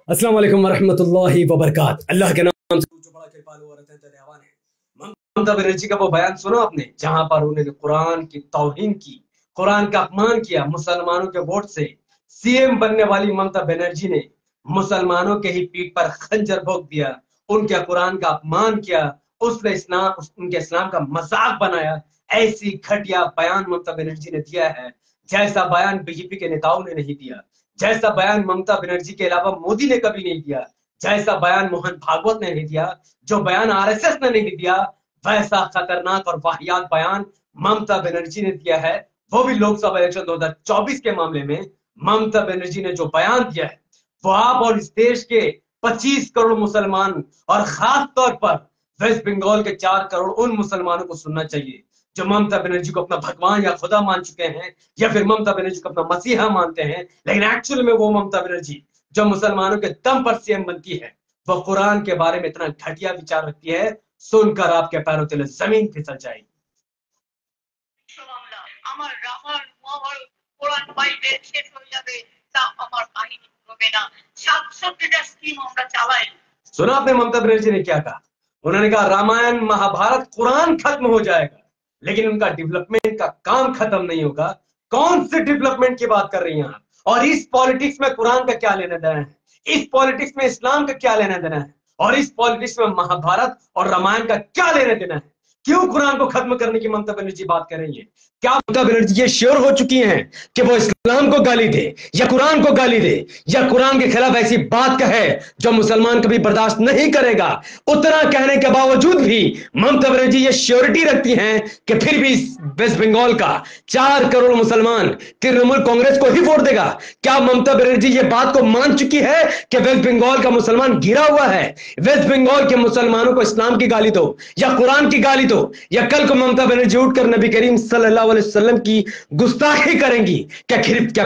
अस्सलाम वालेकुम वरहमतुल्लाहि वबरकात। अल्लाह के नाम से जो बड़ा कृपालु और अत्यंत दयावान है। ममता बनर्जी का वो बयान सुना आपने जहां पर उन्होंने कुरान की तौहीन की, कुरान का अपमान किया। मुसलमानों के वोट से सीएम बनने वाली ममता बनर्जी ने मुसलमानों के ही पीठ पर खंजर भोंक दिया, उनके कुरान का अपमान किया, उसने उनके इस्लाम का मजाक बनाया। ऐसी घटिया बयान ममता बनर्जी ने दिया है जैसा बयान बीजेपी के नेताओं ने नहीं दिया, जैसा बयान ममता बनर्जी के अलावा मोदी ने कभी नहीं दिया, जैसा बयान मोहन भागवत ने नहीं दिया, जो बयान आरएसएस ने नहीं दिया, वैसा खतरनाक और वाहियात बयान ममता बनर्जी ने दिया है। वो भी लोकसभा इलेक्शन 2024 के मामले में ममता बनर्जी ने जो बयान दिया है वो आप और इस देश के 25 करोड़ मुसलमान और खास तौर पर वेस्ट बंगाल के 4 करोड़ उन मुसलमानों को सुनना चाहिए जो ममता बनर्जी को अपना भगवान या खुदा मान चुके हैं या फिर ममता बनर्जी को अपना मसीहा मानते हैं, लेकिन एक्चुअल में वो ममता बनर्जी जो मुसलमानों के दम पर सीएम बनती है वो कुरान के बारे में इतना घटिया विचार रखती है, सुनकर आपके पैरों तले जमीन फिसल जाएगी। सुना आपने ममता बनर्जी ने क्या कहा? उन्होंने कहा रामायण महाभारत कुरान खत्म हो जाएगा लेकिन उनका डेवलपमेंट का काम खत्म नहीं होगा। कौन से डेवलपमेंट की बात कर रही हैं आप? और इस पॉलिटिक्स में कुरान का क्या लेना देना है? इस पॉलिटिक्स में इस्लाम का क्या लेना देना है? और इस पॉलिटिक्स में महाभारत और रामायण का क्या लेना देना है? क्यों कुरान को खत्म करने की ममता बनर्जी बात कर रही है? क्या ममता बनर्जी ये श्योर हो चुकी हैं कि वो इस्लाम को गाली दे या कुरान को गाली दे या कुरान के खिलाफ ऐसी बात कहे जो मुसलमान कभी बर्दाश्त नहीं करेगा? उतना कहने के बावजूद भी ममता बनर्जी ये श्योरिटी रखती हैं कि फिर भी वेस्ट बंगाल का 4 करोड़ मुसलमान तृणमूल कांग्रेस को ही वोट देगा। क्या ममता बनर्जी ये बात को मान चुकी है कि वेस्ट बंगाल का मुसलमान गिरा हुआ है? वेस्ट बंगाल के मुसलमानों को इस्लाम की गाली दो या कुरान की गाली दो या कल को ममता बनर्जी उठकर नबी करीम सल्लल्लाहु अलैहि वसल्लम की गुस्ताखी करेंगी, क्या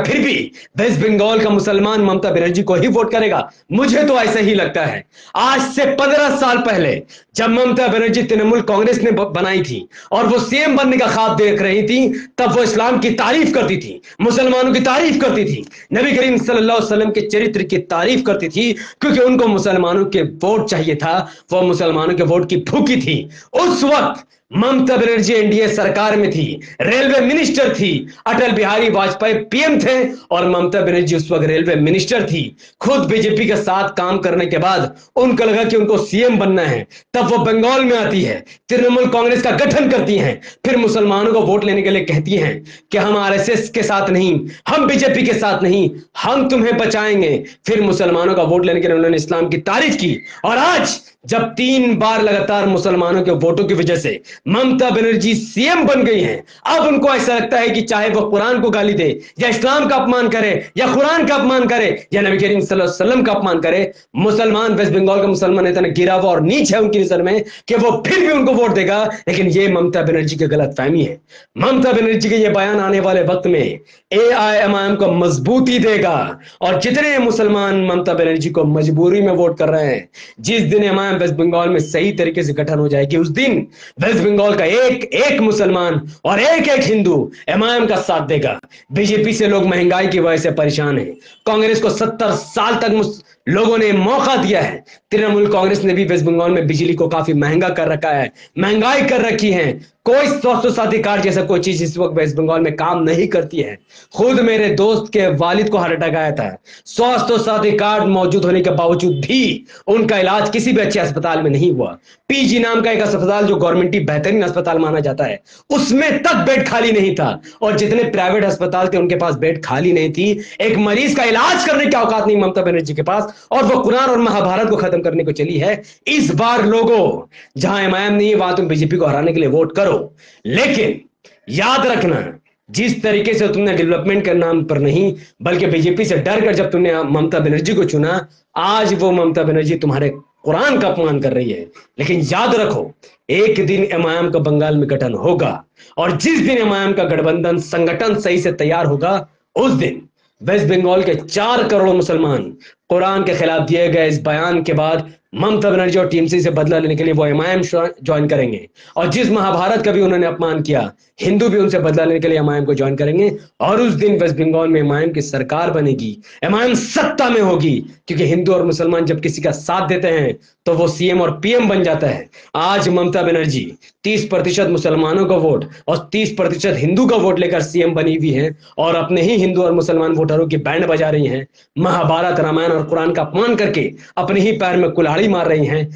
फिर भी वेस्ट बंगाल का मुसलमान ममता बनर्जी को ही वोट करेगा? मुझे तो ऐसा ही लगता है। आज से 15 साल पहले जब ममता बनर्जी तृणमूल कांग्रेस ने बनाई थी और वो सीएम बनने का ख्वाब देख रही थी, तब वो इस्लाम की तारीफ करती थी, मुसलमानों की तारीफ करती थी, नबी करीम सल्लल्लाहु अलैहि वसल्लम के चरित्र की तारीफ करती थी, क्योंकि उनको मुसलमानों के वोट चाहिए था। वो मुसलमानों के वोट की भूखी थी। उस वक्त ममता बनर्जी एनडीए सरकार में थी, रेलवे मिनिस्टर थी, अटल बिहारी वाजपेयी पीएम थे और ममता बनर्जी उस वक्त रेलवे मिनिस्टर थी। खुद बीजेपी के साथ काम करने के बाद उनको लगा कि उनको सीएम बनना है, तब वो बंगाल में आती है, तृणमूल कांग्रेस का गठन करती हैं, फिर मुसलमानों को वोट लेने के लिए कहती हैं कि हम आरएसएस के साथ नहीं, हम बीजेपी के साथ नहीं, हम तुम्हें बचाएंगे। फिर मुसलमानों का वोट लेने के लिए उन्होंने इस्लाम की तारीफ की और आज जब 3 बार लगातार मुसलमानों के वोटों की वजह से ममता बनर्जी सीएम बन गई हैं, अब उनको ऐसा लगता है कि चाहे वो कुरान को गाली दे या इस्लाम का अपमान करे या कुरान का अपमान करे या नबी करीम सल्लल्लाहु अलैहि वसल्लम का अपमान करे, मुसलमान वेस्ट बंगाल का मुसलमान इतना गिरा हुआ और नीच है उनकी नजर में कि वो फिर भी उनको वोट देगा। लेकिन ये ममता बनर्जी की गलतफहमी है। ममता बनर्जी के ये बयान आने वाले वक्त में एआईएमआईएम को मजबूती देगा और जितने मुसलमान ममता बनर्जी को मजबूरी में वोट कर रहे हैं, जिस दिन एमआईएम वेस्ट बंगाल में सही तरीके से गठन हो जाएगी, उस दिन वेस्ट बंगाल का एक एक मुसलमान और एक एक हिंदू एमआईएम का साथ देगा। बीजेपी से लोग महंगाई की वजह से परेशान हैं। कांग्रेस को 70 साल तक लोगों ने मौका दिया है। तृणमूल कांग्रेस ने भी वेस्ट बंगाल में बिजली को काफी महंगा कर रखा है, महंगाई कर रखी है। कोई स्वास्थ्य साथी कार्ड जैसा कोई चीज इस वक्त वेस्ट बंगाल में काम नहीं करती है। खुद मेरे दोस्त के वालिद को हार्ट अटैक आया था, स्वास्थ्य साथी कार्ड मौजूद होने के बावजूद भी उनका इलाज किसी भी अच्छे अस्पताल में नहीं हुआ। पीजी नाम का एक अस्पताल जो गवर्नमेंट बेहतरीन अस्पताल माना जाता है, उसमें तक बेड खाली नहीं था और जितने प्राइवेट अस्पताल थे उनके पास बेड खाली नहीं थी। एक मरीज का इलाज करने की औकात नहीं ममता बनर्जी के पास, और वो कुरान और महाभारत को खत्म करने को चली है। इस बार लोगों, जहां एमआईएम नहीं है वहां तुम बीजेपी को हराने के लिए वोट करो, लेकिन याद रखना जिस तरीके से तुमने डेवलपमेंट के नाम पर नहीं बल्कि बीजेपी से डर कर जब तुमने ममता बनर्जी को चुना, आज वो ममता बनर्जी तुम्हारे कुरान का अपमान कर रही है। लेकिन याद रखो, एक दिन एमआईएम का बंगाल में गठन होगा और जिस दिन एमआईएम का गठबंधन संगठन सही से तैयार होगा, उस दिन वेस्ट बंगाल के 4 करोड़ मुसलमान कुरान के खिलाफ दिए गए इस बयान के बाद ममता बनर्जी और टीएमसी से बदला लेने के लिए वो एमआईएम ज्वाइन करेंगे। और जिस महाभारत का भी उन्होंने अपमान किया, हिंदू भी उनसे बदला लेने के लिए एमआईएम को ज्वाइन करेंगे। और उस दिन वेस्ट बंगाल में एमआईएम की सरकार बनेगी, एमआईएम सत्ता में होगी, क्योंकि हिंदू और मुसलमान जब किसी का साथ देते हैं तो वो सीएम और पीएम बन जाता है। आज ममता बनर्जी 30% मुसलमानों का वोट और 30% हिंदू का वोट लेकर सीएम बनी हुई है और अपने ही हिंदू और मुसलमान वोटरों की बैंड बजा रही हैं। महाभारत, रामायण और कुरान का अपमान करके अपने ही पैर में कुल्हाड़ी मार रही हैं।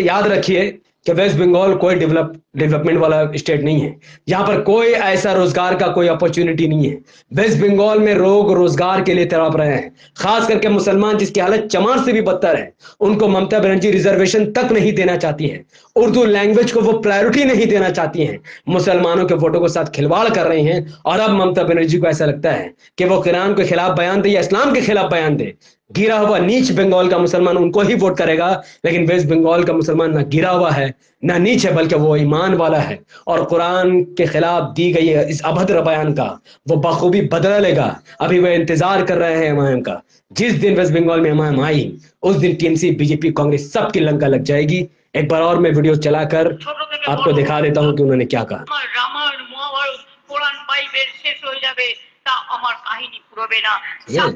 याद रखिए कि वेस्ट बंगाल कोई डेवलपमेंट वाला स्टेट नहीं है। यहाँ पर कोई ऐसा रोजगार का कोई अपॉर्चुनिटी नहीं है। वेस्ट बंगाल में लोग रोजगार के लिए तड़प रहे हैं, खास करके मुसलमान जिसकी हालत चमार से भी बदतर है। उनको ममता बनर्जी रिजर्वेशन तक नहीं देना चाहती है, उर्दू लैंग्वेज को वो प्रायोरिटी नहीं देना चाहती हैं, मुसलमानों के वोटों के साथ खिलवाड़ कर रही हैं। और अब ममता बनर्जी को ऐसा लगता है कि वो कुरान के खिलाफ बयान दे या इस्लाम के खिलाफ बयान दे, गिरा हुआ नीच बंगाल का मुसलमान उनको ही वोट करेगा। लेकिन वेस्ट बंगाल का मुसलमान ना गिरा हुआ है ना नीच है, बल्कि वो ईमान वाला है और कुरान के खिलाफ दी गई इस अभद्र बयान का वो बखूबी बदला लेगा। अभी वह इंतजार कर रहे हैं एमआईएम का। जिस दिन वेस्ट बंगाल में एमआईएम आई, उस दिन टीएमसी, बीजेपी, कांग्रेस सबकी लंका लग जाएगी। एक बार और मैं वीडियो चलाकर आपको दिखा देता हूं कि उन्होंने क्या कहा। रामायण महाभारत कुरान बाइबल शेष हो जाए ता আমার কাহিনী পুরবে না।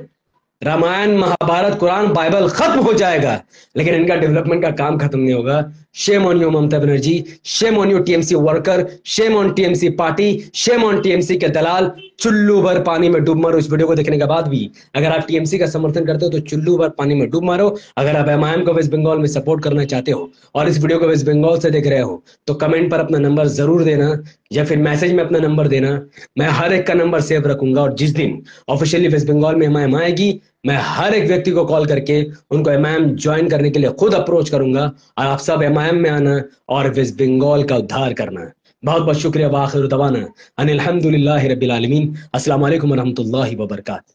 रामायण, महाभारत, कुरान, बाइबल खत्म हो जाएगा, लेकिन इनका डेवलपमेंट का काम खत्म नहीं होगा। Shame on you Mamata Banerjee, shame on you TMC worker, shame on TMC party, shame on TMC के दलाल। चुल्लू भर पानी में डूब मारो। इस वीडियो को देखने के बाद भी अगर आप टीएमसी का समर्थन करते हो तो चुल्लू भर पानी में डूब मारो। अगर आप एमआईएम को वेस्ट बंगाल में सपोर्ट करना चाहते हो और इस वीडियो को वेस्ट बंगाल से देख रहे हो तो कमेंट पर अपना नंबर जरूर देना या फिर मैसेज में अपना नंबर देना। मैं हर एक का नंबर सेव रखूंगा और जिस दिन ऑफिशियली वेस्ट बंगाल में एमआईएम आएगी, मैं हर एक व्यक्ति को कॉल करके उनको एमआईएम ज्वाइन करने के लिए खुद अप्रोच करूंगा और आप सब एमआईएम में आना और वेस्ट बंगाल का उद्धार करना। बहुत बहुत शुक्रिया। वाखिर दवाना अनिल हम्दुलिल्लाहि रब्बिल आलमीन। अस्सलाम वालेकुम व रहमतुल्लाहि व बरकातहू।